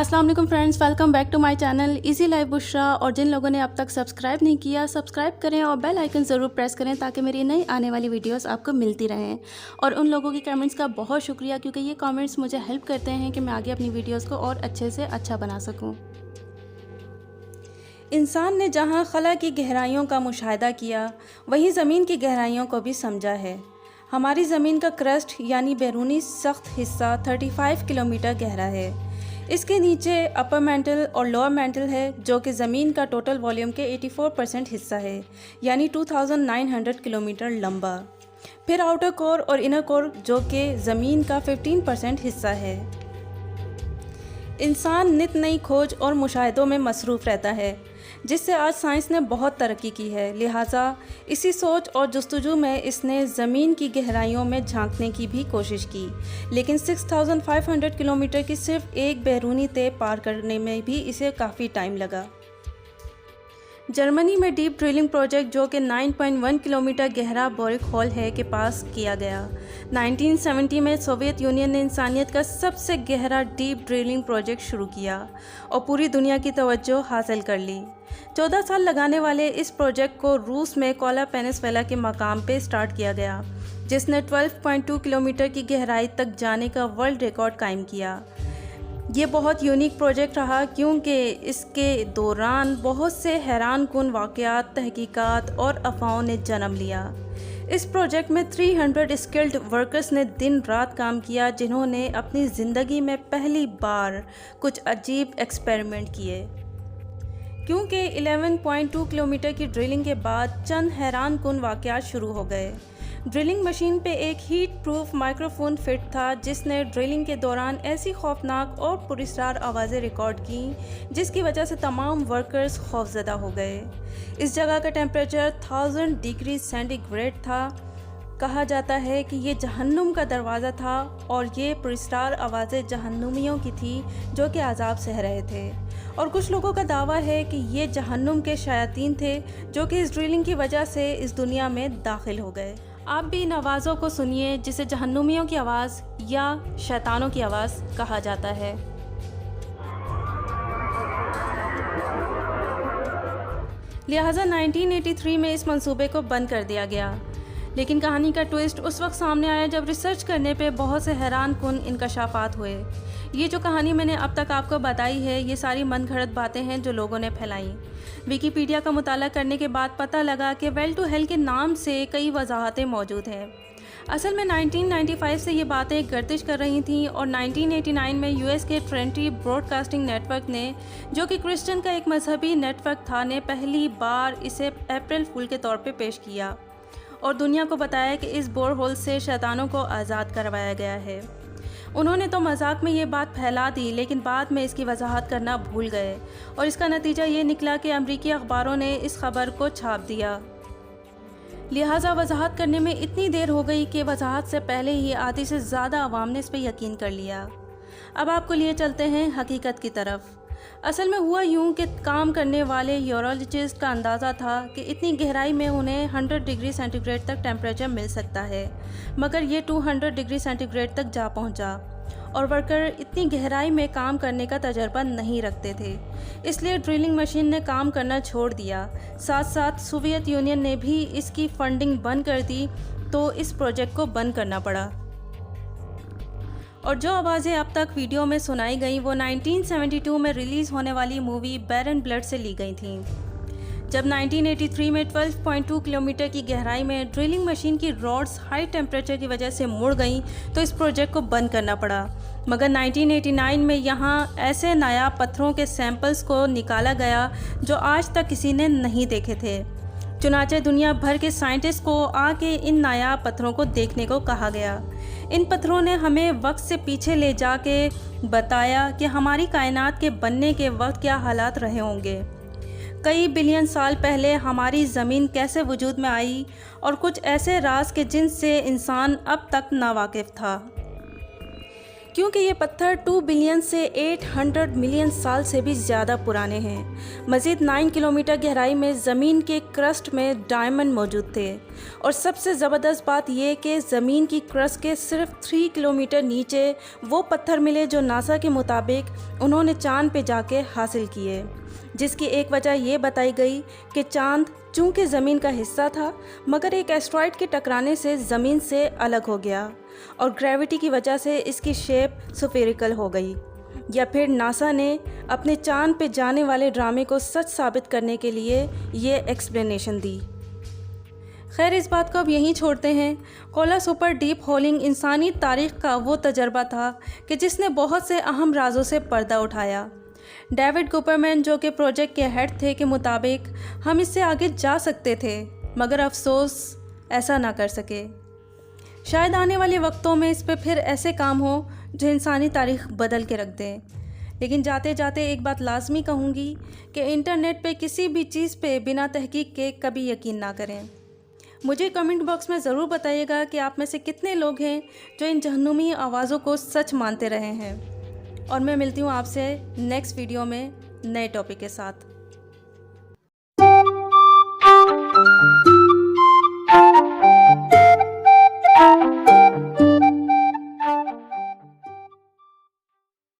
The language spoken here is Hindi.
अस्सलाम वालेकुम friends, welcome back to my channel Easy Life Bushra. और जिन लोगों ने अब तक सब्सक्राइब नहीं किया, सब्सक्राइब करें और बेल आइकन ज़रूर प्रेस करें ताकि मेरी नई आने वाली वीडियोस आपको मिलती रहें। और उन लोगों की कमेंट्स का बहुत शुक्रिया, क्योंकि ये कमेंट्स मुझे हेल्प करते हैं कि मैं आगे अपनी वीडियोज़ को और अच्छे से अच्छा बना सकूँ। इंसान ने जहाँ खला की गहराइयों का मुशाहिदा किया, वहीं ज़मीन की गहराइयों को भी समझा है। हमारी ज़मीन का क्रस्ट यानी बैरूनी सख्त हिस्सा 35 किलोमीटर गहरा है। इसके नीचे अपर मेंटल और लोअर मेंटल है, जो कि ज़मीन का टोटल वॉल्यूम के 84% हिस्सा है, यानी 2900 किलोमीटर लंबा। फिर आउटर कोर और इनर कोर, जो कि ज़मीन का 15% हिस्सा है। इंसान नित नई खोज और मुशाहिदों में मसरूफ़ रहता है, जिससे आज साइंस ने बहुत तरक्की की है। लिहाजा इसी सोच और जुस्तजू में इसने ज़मीन की गहराइयों में झांकने की भी कोशिश की, लेकिन 6500 किलोमीटर की सिर्फ एक बैरूनी तह पार करने में भी इसे काफ़ी टाइम लगा। जर्मनी में डीप ड्रिलिंग प्रोजेक्ट, जो कि 9.1 किलोमीटर गहरा बोरिक होल है, के पास किया गया। 1970 में सोवियत यूनियन ने इंसानियत का सबसे गहरा डीप ड्रिलिंग प्रोजेक्ट शुरू किया और पूरी दुनिया की तवज्जो हासिल कर ली। 14 साल लगाने वाले इस प्रोजेक्ट को रूस में कोला पेनिनसुला के मकाम पे स्टार्ट किया गया, जिसने 12.2 किलोमीटर की गहराई तक जाने का वर्ल्ड रिकॉर्ड कायम किया। ये बहुत यूनिक प्रोजेक्ट रहा, क्योंकि इसके दौरान बहुत से हैरानकुन वाक़यात, तहकीकात और अफवाहों ने जन्म लिया। इस प्रोजेक्ट में 300 स्किल्ड वर्कर्स ने दिन रात काम किया, जिन्होंने अपनी ज़िंदगी में पहली बार कुछ अजीब एक्सपेरिमेंट किए। क्योंकि 11.2 किलोमीटर की ड्रिलिंग के बाद चंद हैरानकुन वाक़यात शुरू हो गए। ड्रिलिंग मशीन पे एक हीट प्रूफ माइक्रोफोन फिट था, जिसने ड्रिलिंग के दौरान ऐसी खौफनाक और पुरस्रार आवाज़ें रिकॉर्ड की, जिसकी वजह से तमाम वर्कर्स खौफजदा हो गए। इस जगह का टेम्परेचर 1000 डिग्री सेंटीग्रेड था। कहा जाता है कि ये जहन्नुम का दरवाज़ा था और ये पुरस्रार आवाज़ें जहन्नुमियों की थी, जो कि अजाब सह रहे थे। और कुछ लोगों का दावा है कि ये जहन्नुम के शयातीन थे, जो कि इस ड्रिलिंग की वजह से इस दुनिया में दाखिल हो गए। आप भी इन आवाज़ों को सुनिए, जिसे जहन्नुमियों की आवाज़ या शैतानों की आवाज़ कहा जाता है। लिहाजा 1983 में इस मंसूबे को बंद कर दिया गया, लेकिन कहानी का ट्विस्ट उस वक्त सामने आया जब रिसर्च करने पे बहुत से हैरानकुन इंकशाफात हुए। ये जो कहानी मैंने अब तक आपको बताई है, ये सारी मनगढ़ंत बातें हैं जो लोगों ने फैलाई। विकीपीडिया का मुताला करने के बाद पता लगा कि वेल टू हेल के नाम से कई वजाहतें मौजूद हैं। असल में 1995 से ये बातें गर्दिश कर रही थीं और 1989 में यूएस के ट्रेंटी ब्रॉडकास्टिंग नेटवर्क ने, जो कि क्रिश्चियन का एक मजहबी नेटवर्क था, ने पहली बार इसे अप्रैल फूल के तौर पे पेश किया और दुनिया को बताया कि इस बोरहोल से शैतानों को आज़ाद करवाया गया है। उन्होंने तो मजाक में ये बात फैला दी, लेकिन बाद में इसकी वजाहत करना भूल गए और इसका नतीजा ये निकला कि अमरीकी अखबारों ने इस खबर को छाप दिया। लिहाजा वजाहत करने में इतनी देर हो गई कि वजाहत से पहले ही आधी से ज़्यादा आवाम ने इस पर यकीन कर लिया। अब आपको लिए चलते हैं हकीकत की तरफ। असल में हुआ यूं कि काम करने वाले यूरोलॉजिस्ट का अंदाज़ा था कि इतनी गहराई में उन्हें 100 डिग्री सेंटीग्रेड तक टेम्परेचर मिल सकता है, मगर ये 200 डिग्री सेंटीग्रेड तक जा पहुंचा और वर्कर इतनी गहराई में काम करने का तजर्बा नहीं रखते थे। इसलिए ड्रिलिंग मशीन ने काम करना छोड़ दिया। साथ साथ सोवियत यूनियन ने भी इसकी फंडिंग बंद कर दी, तो इस प्रोजेक्ट को बंद करना पड़ा। और जो आवाज़ें अब तक वीडियो में सुनाई गई, वो 1972 में रिलीज़ होने वाली मूवी बैरन ब्लड से ली गई थीं। जब 1983 में 12.2 किलोमीटर की गहराई में ड्रिलिंग मशीन की रॉड्स हाई टेम्परेचर की वजह से मुड़ गईं, तो इस प्रोजेक्ट को बंद करना पड़ा। मगर 1989 में यहाँ ऐसे नायाब पत्थरों के सैंपल्स को निकाला गया जो आज तक किसी ने नहीं देखे थे। चुनाचे दुनिया भर के साइंटिस्ट को आके इन नायाब पत्थरों को देखने को कहा गया। इन पत्थरों ने हमें वक्त से पीछे ले जाके बताया कि हमारी कायनात के बनने के वक्त क्या हालात रहे होंगे। कई बिलियन साल पहले हमारी ज़मीन कैसे वजूद में आई और कुछ ऐसे राज के जिनसे इंसान अब तक नावाकिफ़ था। क्योंकि ये पत्थर 2 बिलियन से 800 मिलियन साल से भी ज़्यादा पुराने हैं। मज़ीद 9 किलोमीटर गहराई में ज़मीन के क्रस्ट में डायमंड मौजूद थे और सबसे ज़बरदस्त बात यह कि ज़मीन की क्रस्ट के सिर्फ 3 किलोमीटर नीचे वो पत्थर मिले जो नासा के मुताबिक उन्होंने चाँद पे जाके हासिल किए, जिसकी एक वजह ये बताई गई कि चाँद चूँकि ज़मीन का हिस्सा था मगर एक एस्ट्रॉयड के टकराने से ज़मीन से अलग हो गया और ग्रेविटी की वजह से इसकी शेप स्फेरिकल हो गई। या फिर नासा ने अपने चाँद पे जाने वाले ड्रामे को सच साबित करने के लिए ये एक्सप्लेनेशन दी। खैर, इस बात को अब यहीं छोड़ते हैं। कोला सुपर डीप होलिंग इंसानी तारीख़ का वो तजर्बा था कि जिसने बहुत से अहम राजों से पर्दा उठाया। डेविड कुपरमैन, जो कि प्रोजेक्ट के हेड थे, के मुताबिक हम इससे आगे जा सकते थे मगर अफसोस ऐसा ना कर सके। शायद आने वाले वक्तों में इस पे फिर ऐसे काम हो जो इंसानी तारीख़ बदल के रख दें। लेकिन जाते जाते एक बात लाजमी कहूँगी कि इंटरनेट पे किसी भी चीज़ पे बिना तहकीक के कभी यकीन ना करें। मुझे कमेंट बॉक्स में ज़रूर बताइएगा कि आप में से कितने लोग हैं जो इन जहन्नुमी आवाज़ों को सच मानते रहे हैं। और मैं मिलती हूँ आपसे नेक्स्ट वीडियो में नए टॉपिक के साथ।